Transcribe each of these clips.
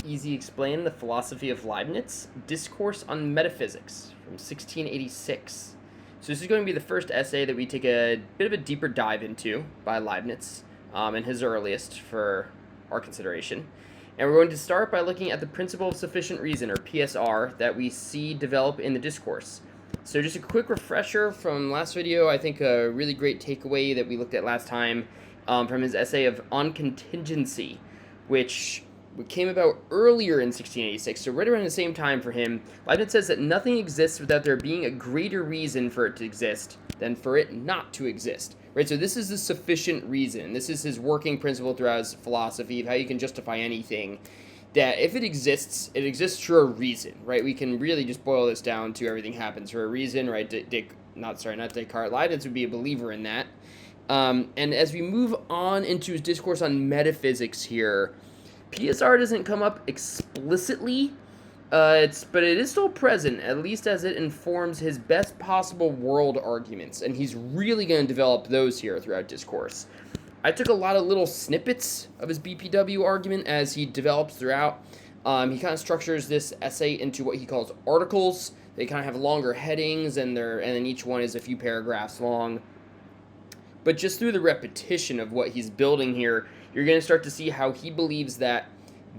Easy Explain the Philosophy of Leibniz, Discourse on Metaphysics from 1686. So this is going to be the first essay that we take a bit of a deeper dive into by Leibniz, and his earliest for our consideration. And we're going to start by looking at the principle of sufficient reason, or PSR, that we see develop in the Discourse. So just a quick refresher from last video, I think a really great takeaway that we looked at last time from his essay of On Contingency, which came about earlier in 1686, so right around the same time for him. Leibniz says that nothing exists without there being a greater reason for it to exist than for it not to exist. Right, so this is the sufficient reason. This is his working principle throughout his philosophy of how you can justify anything. That if it exists for a reason, right? We can really just boil this down to everything happens for a reason, right? Not Descartes. Leibniz would be a believer in that. And as we move on into his discourse on metaphysics here, PSR doesn't come up explicitly, but it is still present, at least as it informs his best possible world arguments, and he's really going to develop those here throughout Discourse. I took a lot of little snippets of his BPW argument as he develops throughout. He kind of structures this essay into what he calls articles. They kind of have longer headings, and then each one is a few paragraphs long. But just through the repetition of what he's building here, you're going to start to see how he believes that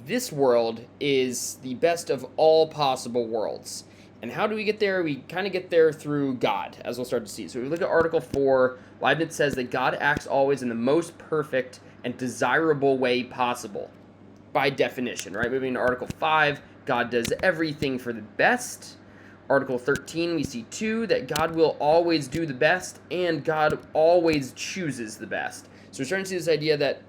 this world is the best of all possible worlds. And how do we get there? We kind of get there through God, as we'll start to see. So if we look at Article 4, Leibniz says that God acts always in the most perfect and desirable way possible, by definition, right? Moving to Article 5, God does everything for the best. Article 13, we see, too, that God will always do the best, and God always chooses the best. So we're starting to see this idea that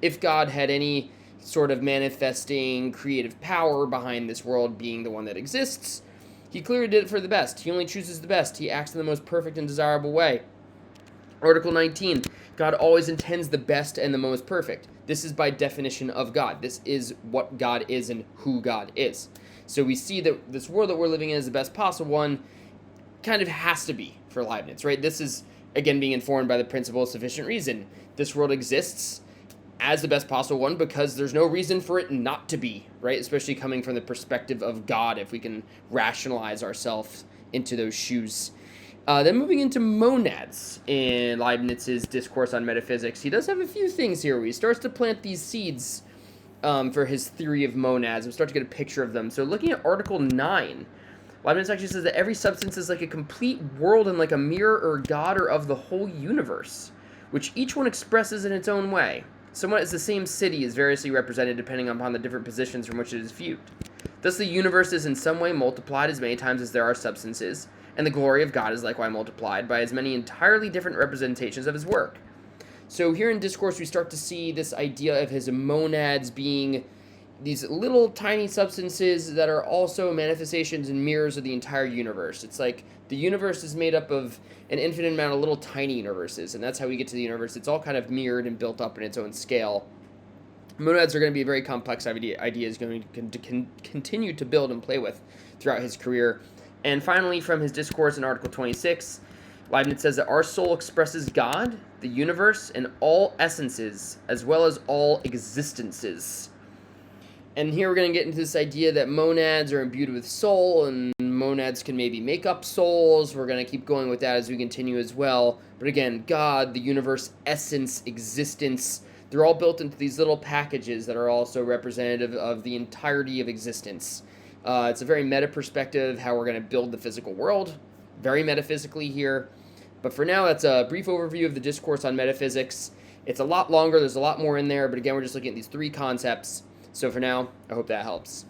if God had any sort of manifesting creative power behind this world being the one that exists, he clearly did it for the best. He only chooses the best. He acts in the most perfect and desirable way. Article 19, God always intends the best and the most perfect. This is by definition of God. This is what God is and who God is. So we see that this world that we're living in is the best possible one, kind of has to be for Leibniz, right? This is, again, being informed by the principle of sufficient reason. This world exists as the best possible one because there's no reason for it not to be, right? Especially coming from the perspective of God, if we can rationalize ourselves into those shoes. Then moving into monads in Leibniz's Discourse on Metaphysics, he does have a few things here where he starts to plant these seeds for his theory of monads. We'll start to get a picture of them. So looking at Article 9, Leibniz actually says that every substance is like a complete world and like a mirror or God or of the whole universe, which each one expresses in its own way. Somewhat as the same city is variously represented depending upon the different positions from which it is viewed. Thus the universe is in some way multiplied as many times as there are substances, and the glory of God is likewise multiplied by as many entirely different representations of his work. So here in Discourse we start to see this idea of his monads being these little tiny substances that are also manifestations and mirrors of the entire universe. It's like the universe is made up of an infinite amount of little tiny universes, and that's how we get to the universe. It's all kind of mirrored and built up in its own scale. Monads are going to be a very complex idea he's going to continue to build and play with throughout his career. And finally, from his Discourse in Article 26, Leibniz says that our soul expresses God, the universe, and all essences, as well as all existences. And here we're going to get into this idea that monads are imbued with soul, and monads can maybe make up souls. We're going to keep going with that as we continue as well. But again, God, the universe, essence, existence, they're all built into these little packages that are also representative of the entirety of existence. It's a very meta perspective, how we're going to build the physical world, very metaphysically here. But for now, that's a brief overview of the Discourse on Metaphysics. It's a lot longer, there's a lot more in there, but again, we're just looking at these three concepts. So for now, I hope that helps.